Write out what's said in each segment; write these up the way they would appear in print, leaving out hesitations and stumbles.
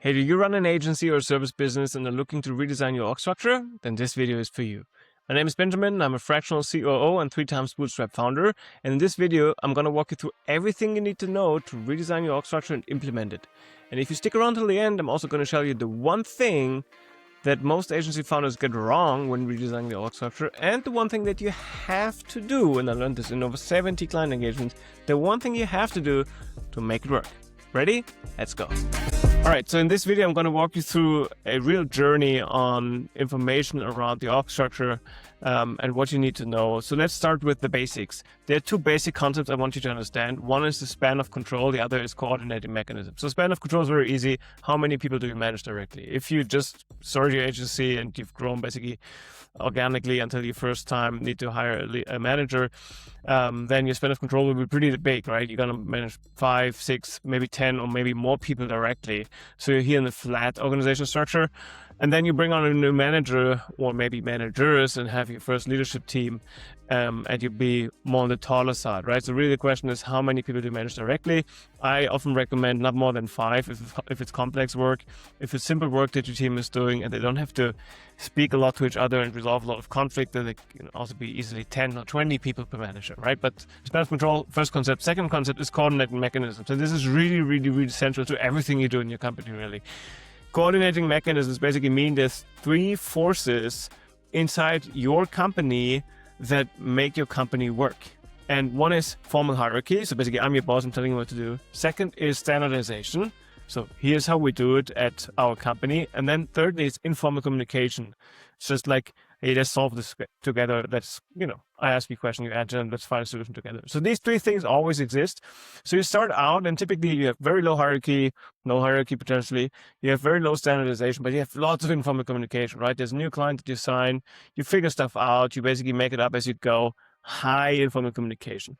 Hey, do you run an agency or service business and are looking to redesign your org structure? Then this video is for you. My name is Benjamin, I'm a Fractional COO and 3-time bootstrapped founder. And in this video, I'm going to walk you through everything you need to know to redesign your org structure and implement it. And if you stick around till the end, I'm also going to show you the one thing that most agency founders get wrong when redesigning the org structure, and the one thing that you have to do, and I learned this in over 70 client engagements, the one thing you have to do to make it work. Ready? Let's go. All right, so in this video, I'm going to walk you through a real journey on information around the org structure and what you need to know. So let's start with the basics. There are two basic concepts I want you to understand. One is the span of control. The other is coordinating mechanism. So span of control is very easy. How many people do you manage directly? If you just started your agency and you've grown basically organically until you first time need to hire a manager, then your span of control will be pretty big, right? You're going to manage 5, 6, maybe 10, or maybe more people directly. So you're here in the flat organization structure. And then you bring on a new manager or maybe managers and have your first leadership team, and you'll be more on the taller side, right? So really the question is, how many people do you manage directly? I often recommend not more than 5 if it's complex work. If it's simple work that your team is doing and they don't have to speak a lot to each other and resolve a lot of conflict, then they can also be easily 10 or 20 people per manager, right? But span of control, first concept. Second concept is coordinating mechanisms. So this is really central to everything you do in your company, really. Coordinating mechanisms basically mean there's 3 forces inside your company that make your company work. And one is formal hierarchy. So basically, I'm your boss, I'm telling you what to do. Second is standardization. So here's how we do it at our company. And then thirdly is informal communication. It's just like, hey, let's solve this together. Let's, I ask you a question, you answer, and let's find a solution together. So these 3 things always exist. So you start out and typically you have very low hierarchy, no hierarchy potentially. You have very low standardization, but you have lots of informal communication, right? There's a new client that you sign, you figure stuff out, you basically make it up as you go, high informal communication.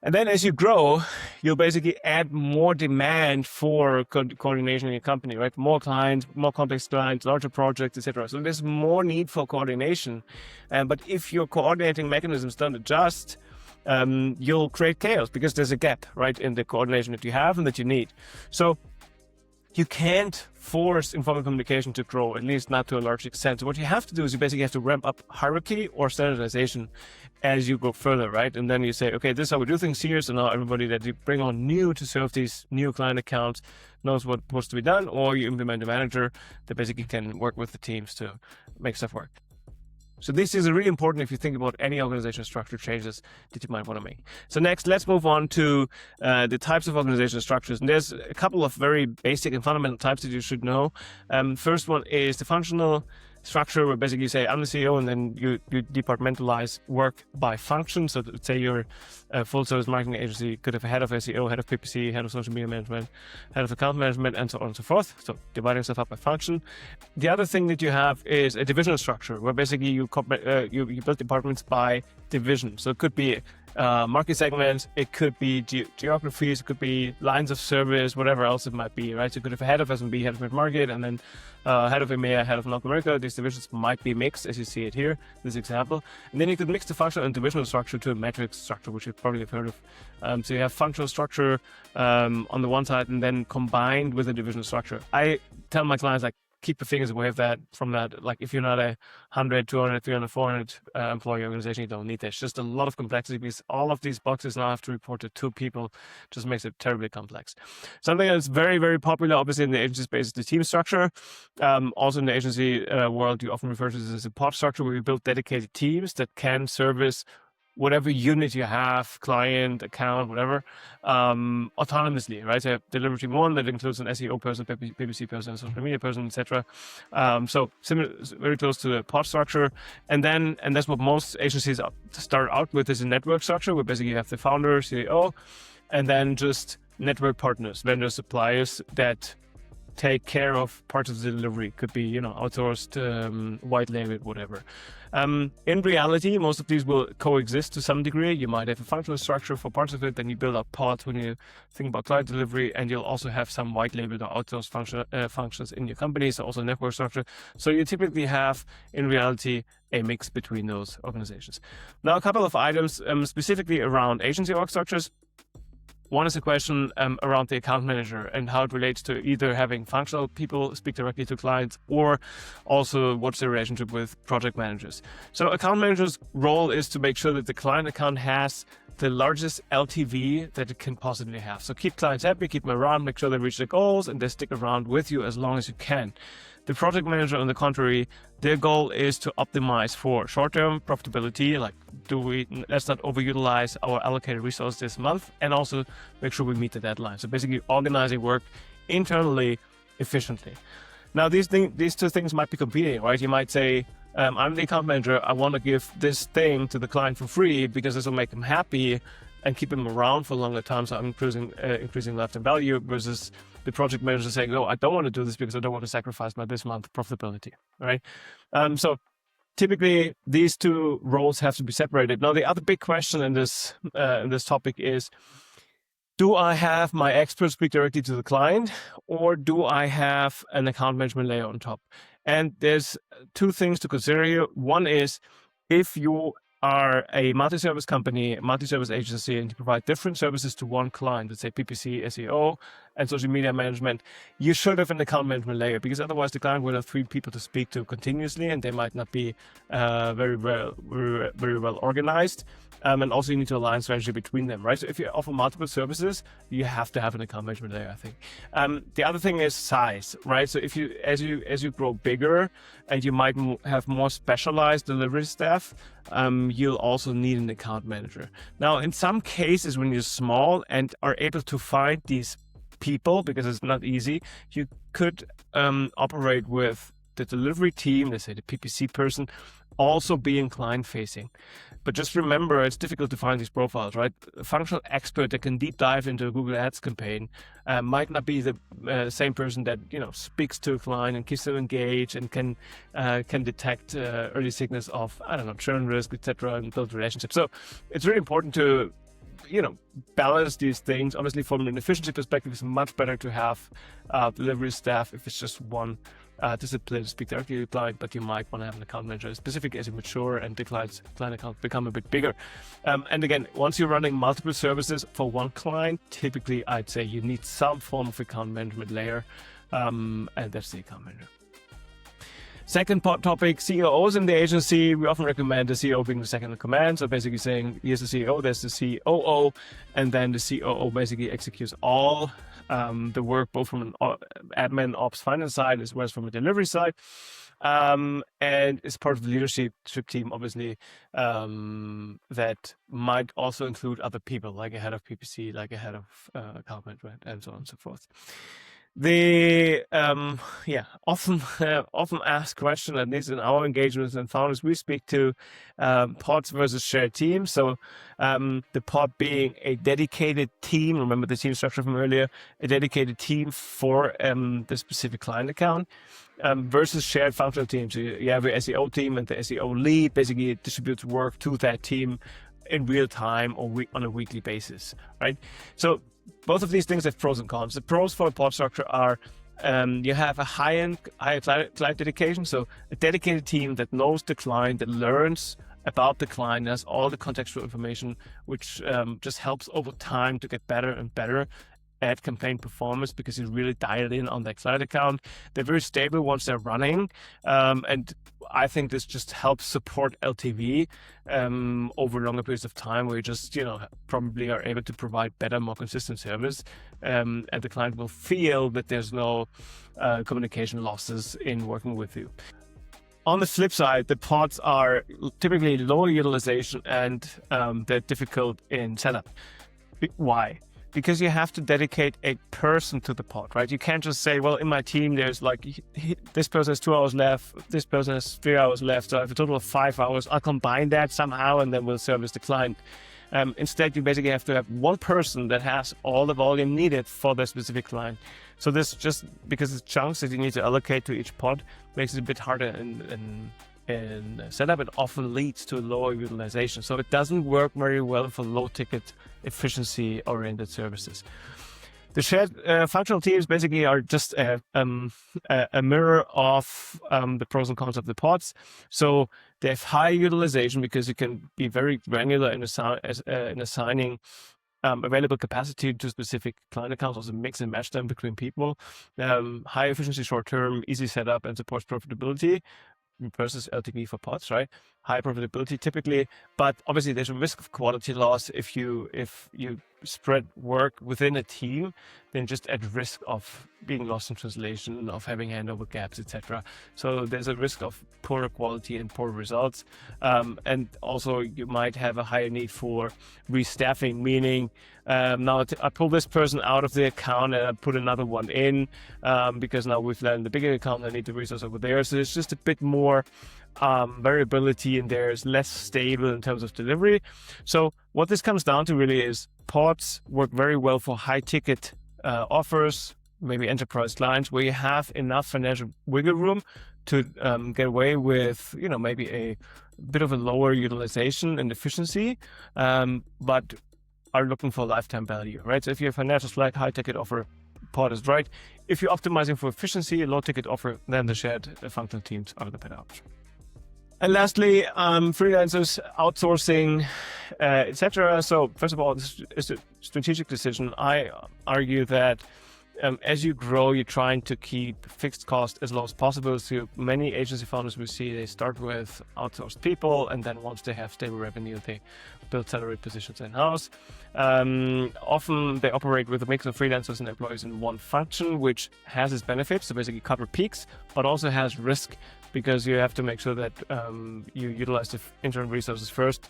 And then as you grow, you'll basically add more demand for coordination in your company, right? More clients, more complex clients, larger projects, etc. So there's more need for coordination. But if your coordinating mechanisms don't adjust, you'll create chaos because there's a gap, right, in the coordination that you have and that you need. So you can't force informal communication to grow, at least not to a large extent. So what you have to do is you basically have to ramp up hierarchy or standardization as you go further, right? And then you say, okay, this is how we do things here. So now everybody that you bring on new to serve these new client accounts knows what's supposed to be done, or you implement a manager that basically can work with the teams to make stuff work. So this is really important if you think about any organizational structure changes that you might want to make. So next, let's move on to the types of organizational structures. And there's a couple of very basic and fundamental types that you should know. First one is the functional structure, where basically you say, I'm the CEO, and then you departmentalize work by function. So let's say you're a full service marketing agency, you could have a head of SEO, head of PPC, head of social media management, head of account management, and so on and so forth. So dividing stuff up by function. The other thing that you have is a divisional structure, where basically you build departments by division. So it could be market segments, it could be geographies, it could be lines of service, whatever else it might be, right? So you could have a head of SMB, head of mid-market, and then head of EMEA, head of North America. These divisions might be mixed, as you see it here, this example. And then you could mix the functional and divisional structure to a matrix structure, which you probably have heard of. So you have functional structure on the one side, and then combined with a divisional structure. I tell my clients, like, keep your fingers away from that. Like, if you're not a 100, 200, 300, 400 employee organization, you don't need that. It's just a lot of complexity because all of these boxes now have to report to 2 people. Just makes it terribly complex. Something that's very popular, obviously, in the agency space is the team structure. Also in the agency world, you often refer to this as a pod structure, where you build dedicated teams that can service whatever unit you have, client, account, whatever, autonomously, right? So you have delivery team 1 that includes an SEO person, PPC person, social media person, etc. So similar, very close to the pod structure. And that's what most agencies start out with, is a network structure, where basically you have the founder, CEO, and then just network partners, vendors, suppliers that take care of parts of the delivery. Could be, outsourced, white label, whatever. In reality, most of these will coexist to some degree. You might have a functional structure for parts of it, then you build up pods when you think about client delivery, and you'll also have some white labeled or outsourced functions in your company, so also network structure. So you typically have, in reality, a mix between those organizations. Now, a couple of items specifically around agency org structures. One is a question around the account manager and how it relates to either having functional people speak directly to clients, or also what's the relationship with project managers. So account manager's role is to make sure that the client account has the largest LTV that it can possibly have. So keep clients happy, keep them around, make sure they reach their goals, and they stick around with you as long as you can. The project manager, on the contrary, their goal is to optimize for short-term profitability, like let's not overutilize our allocated resources this month, and also make sure we meet the deadline. So basically organizing work internally efficiently. Now these two things might be competing, right? You might say, I'm the account manager, I want to give this thing to the client for free because this will make them happy and keep them around for a longer time, so I'm increasing lifetime value, versus the project manager saying, no, I don't want to do this because I don't want to sacrifice my this month profitability, right? So typically these two roles have to be separated. Now the other big question in this topic is, do I have my expert speak directly to the client, or do I have an account management layer on top? And there's two things to consider here. One is, if you are a multi-service company, multi-service agency, and you provide different services to one client, let's say PPC, SEO, and social media management, you should have an account management layer, because otherwise the client will have 3 people to speak to continuously, and they might not be very well organized. And also you need to align strategy between them, right? So if you offer multiple services, you have to have an account management layer, I think. The other thing is size, right? So if you, as you grow bigger, and you might have more specialized delivery staff, you'll also need an account manager. Now, in some cases, when you're small and are able to find these people, because it's not easy, you could operate with the delivery team, let's say the PPC person, also being client facing. But just remember, it's difficult to find these profiles, right? A functional expert that can deep dive into a Google Ads campaign might not be the same person that, you know, speaks to a client and keeps them engaged and can detect early signals of, I don't know, churn risk, etc., and build relationships. So it's really important to, you know, balance these things. Obviously, from an efficiency perspective, it's much better to have delivery staff if it's just one discipline, speak directly to the client, but you might want to have an account manager specific as you mature and the client accounts become a bit bigger. And again, once you're running multiple services for one client, typically I'd say you need some form of account management layer, and that's the account manager. Second topic, COOs in the agency. We often recommend the CEO being the second in command. So basically saying, here's the CEO, there's the COO, and then the COO basically executes all the work, both from an admin, ops, finance side, as well as from a delivery side. And is part of the leadership team, obviously, that might also include other people, like a head of PPC, like a head of account management, and so on and so forth. The often asked question, at least in our engagements and founders, we speak to pods versus shared teams. So the pod being a dedicated team, remember the team structure from earlier, a dedicated team for the specific client account, versus shared functional teams. So you have your SEO team, and the SEO lead basically distributes work to that team in real time or on a weekly basis, right? So both of these things have pros and cons. The pros for a pod structure are you have a higher client dedication, so a dedicated team that knows the client, that learns about the client, has all the contextual information, which just helps over time to get better and better at campaign performance, because you really dial in on that client account. They're very stable once they're running, and I think this just helps support LTV over longer periods of time, where you just, you know, probably are able to provide better, more consistent service, and the client will feel that there's no communication losses in working with you. On the flip side, the pods are typically low utilization, and they're difficult in setup. Why? Because you have to dedicate a person to the pod, right? You can't just say, well, in my team, there's like, this person has 2 hours left, this person has 3 hours left, so I have a total of 5 hours. I'll combine that somehow, and then we'll service the client. Instead, you basically have to have one person that has all the volume needed for the specific client. So this, just because it's chunks that you need to allocate to each pod, makes it a bit harder in setup. It often leads to lower utilization. So it doesn't work very well for low ticket, efficiency oriented services. The shared functional teams basically are just a mirror of the pros and cons of the pods. So they have high utilization because you can be very granular in assigning available capacity to specific client accounts, also mix and match them between people, high efficiency short term, easy setup, and supports profitability versus LTV for pods, right? High profitability typically, but obviously there's a risk of quality loss if you spread work within a team, then just at risk of being lost in translation, of having handover gaps, etc. So there's a risk of poorer quality and poor results, and also you might have a higher need for restaffing, meaning now I pull this person out of the account and I put another one in because now we've landed the bigger account, I need the resource over there. So there's just a bit more variability and there's less stable in terms of delivery. So what this comes down to really is pods work very well for high ticket offers, maybe enterprise clients where you have enough financial wiggle room to get away with, maybe a bit of a lower utilization and efficiency, but are looking for lifetime value, right? So if you have financial slack, high ticket offer, pod is right. If you're optimizing for efficiency, a low ticket offer, then the shared functional teams are the better option. And lastly, freelancers, outsourcing, etc. So first of all, this is a strategic decision. I argue that as you grow, you're trying to keep fixed cost as low as possible. So many agency founders we see, they start with outsourced people, and then once they have stable revenue, they build salary positions in-house. Often they operate with a mix of freelancers and employees in one function, which has its benefits, so basically cover peaks, but also has risk because you have to make sure that you utilize the internal resources first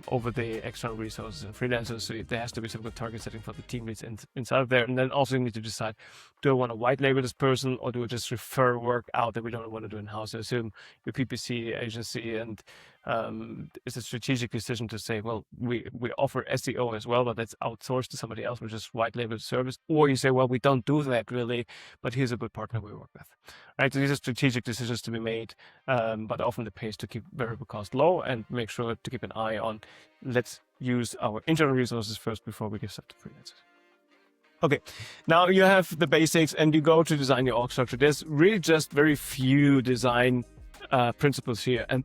over the external resources and freelancers. So there has to be some good target setting for the team leads inside of there. And then also you need to decide, do I want to white label this person or do I just refer work out that we don't want to do in-house? I assume your PPC agency, and it's a strategic decision to say, well, we offer SEO as well, but that's outsourced to somebody else, which is white label service. Or you say, well, we don't do that really, but here's a good partner we work with, right? So these are strategic decisions to be made, but often the pays to keep variable cost low and make sure to keep an eye on, let's use our internal resources first before we give stuff to freelancers. Okay, now you have the basics and you go to design your org structure. There's really just very few design principles here. And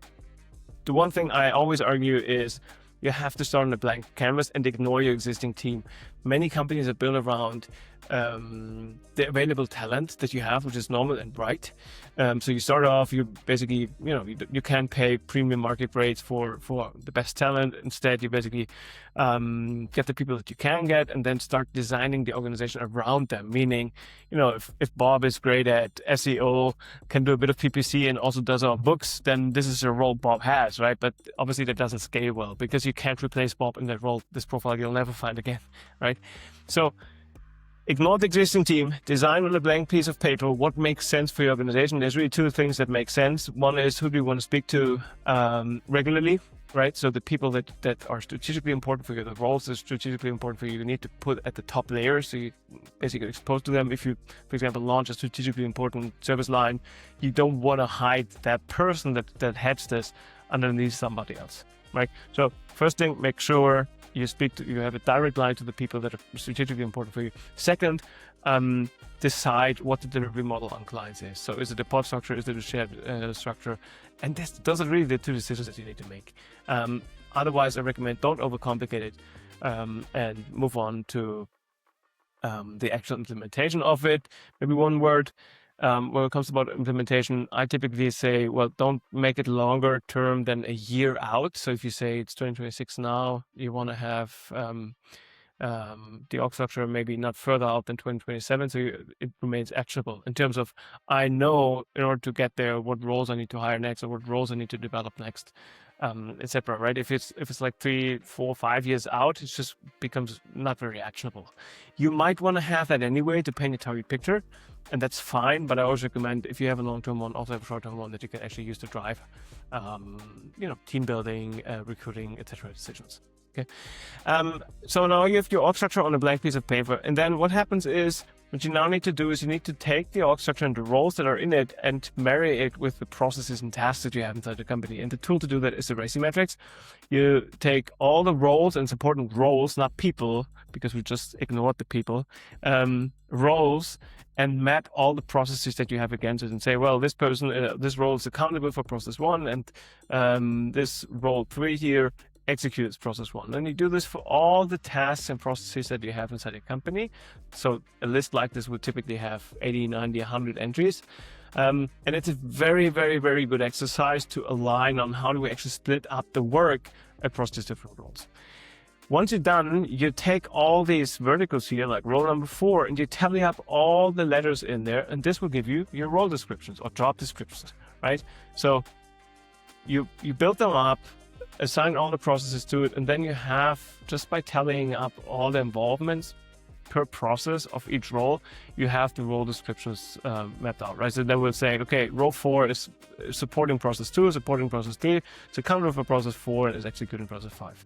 the one thing I always argue is you have to start on a blank canvas and ignore your existing team. Many companies are built around the available talent that you have, which is normal and right. So you start off, you basically, you can't pay premium market rates for the best talent. Instead, you basically get the people that you can get and then start designing the organization around them. Meaning, if Bob is great at SEO, can do a bit of PPC and also does our books, then this is a role Bob has, right? But obviously that doesn't scale well because you can't replace Bob in that role. This profile you'll never find again, right? So ignore the existing team, design on a blank piece of paper what makes sense for your organization. There's really two things that make sense. One is, who do you want to speak to regularly, right? So the people that are strategically important for you, the roles that are strategically important for you, you need to put at the top layer so you basically expose to them. If you, for example, launch a strategically important service line, you don't want to hide that person that heads this underneath somebody else, right? So first thing, make sure you have a direct line to the people that are strategically important for you. Second, decide what the delivery model on clients is. So is it a pod structure? Is it a shared structure? And those are really the two decisions that you need to make. Otherwise, I recommend don't overcomplicate it and move on to the actual implementation of it. Maybe one word. When it comes about implementation, I typically say, well, don't make it longer term than a year out. So if you say it's 2026 now, you want to have the org structure maybe not further out than 2027, so it remains actionable in terms of, I know in order to get there what roles I need to hire next or what roles I need to develop next, etc. Right? If it's like 3, 4, 5 years out, it just becomes not very actionable. You might want to have that anyway to paint a target picture, and that's fine. But I always recommend, if you have a long-term one, also have a short-term one that you can actually use to drive, team building, recruiting, etc. decisions. Okay. So now you have your org structure on a blank piece of paper, and then what happens is, what you now need to do is you need to take the org structure and the roles that are in it and marry it with the processes and tasks that you have inside the company. And the tool to do that is the RACI metrics. You take all the roles and supporting roles, not people, because we just ignored the people, roles, and map all the processes that you have against it and say, well, this person, this role is accountable for process 1, and this role 3 here execute is process one. And you do this for all the tasks and processes that you have inside your company. So a list like this would typically have 80, 90, 100 entries. And it's a very, very, very good exercise to align on how do we actually split up the work across these different roles. Once you're done, you take all these verticals here, like role number 4, and you tally up all the letters in there, and this will give you your role descriptions or job descriptions, right? So you build them up, assign all the processes to it, and then you have, just by tallying up all the involvements per process of each role, you have the role descriptions mapped out, right? So then we'll say, okay, role 4 is supporting process 2, supporting process 3, it's accountable for process 4, and is executing process 5.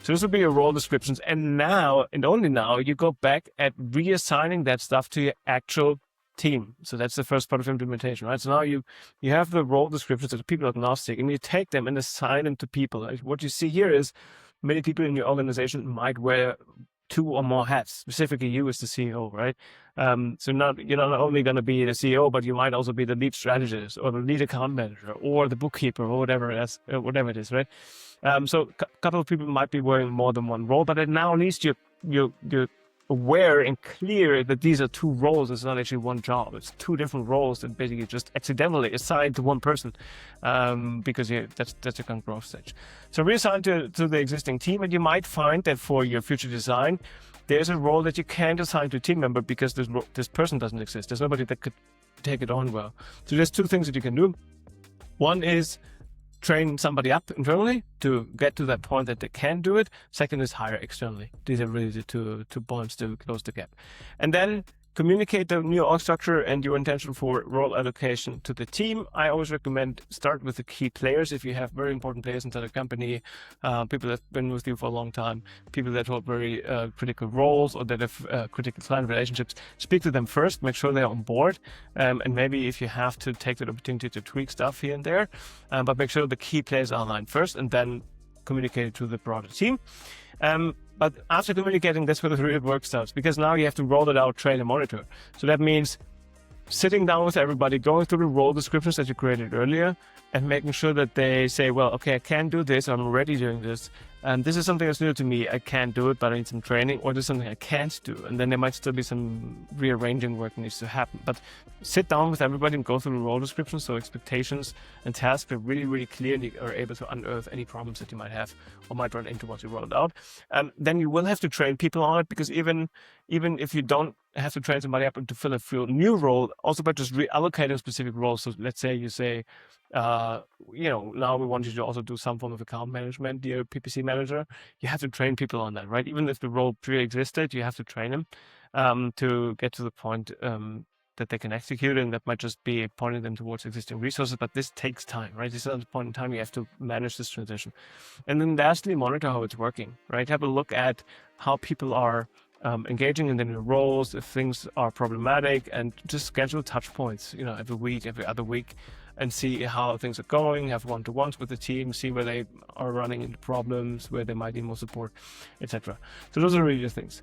So this will be your role descriptions. And now, and only now, you go back at reassigning that stuff to your actual team. So that's the first part of implementation, right? So now you have the role descriptions that are people agnostic, and you take them and assign them to people. Right? What you see here is many people in your organization might wear 2 or more hats, specifically you as the CEO, right? So you're not only going to be the CEO, but you might also be the lead strategist or the lead account manager or the bookkeeper or whatever it is, right? So a couple of people might be wearing more than one role, but now at least you're aware and clear that these are 2 roles. It's not actually one job. It's 2 different roles that basically just accidentally assigned to one person because that's a kind of growth stage. So reassign to the existing team, and you might find that for your future design, there's a role that you can't assign to a team member because this person doesn't exist. There's nobody that could take it on well. So there's 2 things that you can do. One is train somebody up internally to get to that point that they can do it. Second is hire externally. These are really the two points to close the gap. And then communicate the new org structure and your intention for role allocation to the team. I always recommend start with the key players. If you have very important players inside a company, people that have been with you for a long time, people that hold very critical roles or that have critical client relationships, speak to them first, make sure they're on board. And maybe if you have to take that opportunity to tweak stuff here and there, but make sure the key players are aligned first and then communicate it to the broader team. But after communicating, that's where the real work starts, because now you have to roll it out, train, and monitor. So that means sitting down with everybody, going through the role descriptions that you created earlier, and making sure that they say, well, okay, I can do this, I'm already doing this, and this is something that's new to me, I can't do it, but I need some training, or this is something I can't do, and then there might still be some rearranging work that needs to happen. But sit down with everybody and go through the role descriptions, so expectations and tasks are really, really clearly are able to unearth any problems that you might have or might run into once you roll it out. Then you will have to train people on it, because even if you don't have to train somebody up to fill a new role, also by just reallocating specific roles. So let's say you say, now we want you to also do some form of account management, dear PPC manager. You have to train people on that, right? Even if the role pre-existed, you have to train them to get to the point that they can execute, and that might just be pointing them towards existing resources, but this takes time, right? This is at the point in time you have to manage this transition. And then lastly, monitor how it's working, right? Have a look at how people are engaging in their new roles, if things are problematic, and just schedule touch points, every week, every other week, and see how things are going, have one-to-ones with the team, see where they are running into problems, where they might need more support, etc. So those are really the things.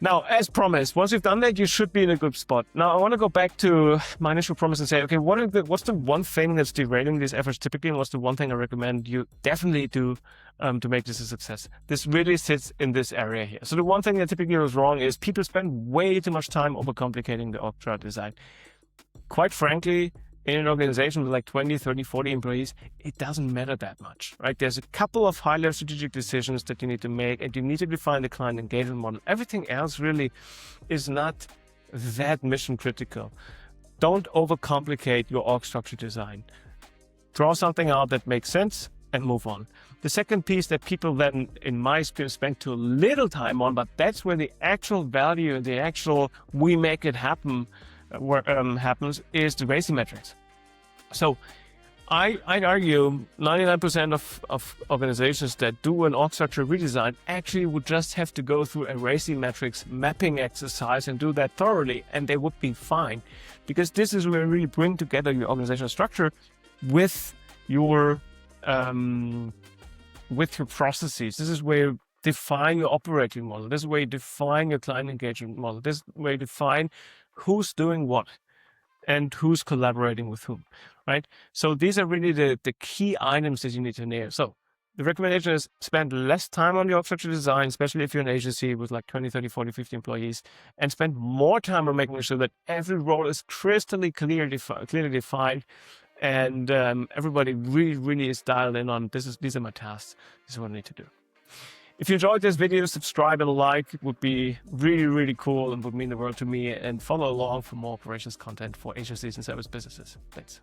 Now, as promised, once you've done that, you should be in a good spot. Now, I want to go back to my initial promise and say, okay, what's the one thing that's derailing these efforts typically, and what's the one thing I recommend you definitely do to make this a success? This really sits in this area here. So the one thing that typically goes wrong is people spend way too much time overcomplicating the org chart design. Quite frankly, in an organization with like 20, 30, 40 employees, it doesn't matter that much, right? There's a couple of high-level strategic decisions that you need to make, and you need to define the client engagement model. Everything else really is not that mission critical. Don't overcomplicate your org structure design. Draw something out that makes sense and move on. The second piece that people then, in my experience, spend too little time on, but that's where the actual value, the actual we make it happen happens, is the RACI metrics. So I'd argue 99% of organizations that do an org structure redesign actually would just have to go through a RACI metrics mapping exercise and do that thoroughly, and they would be fine, because this is where you really bring together your organizational structure with your processes. This is where you define your operating model. This is where you define your client engagement model. This is where you define who's doing what and who's collaborating with whom, right? So these are really the key items that you need to nail. So The recommendation is spend less time on the org structure design, especially if you're an agency with like 20, 30, 40, 50 employees, and spend more time on making sure that every role is clearly defined, and everybody really is dialed in on these are my tasks. This is what I need to do. If you enjoyed this video, subscribe and like. It would be really cool and would mean the world to me. And follow along for more operations content for agencies and service businesses. Thanks.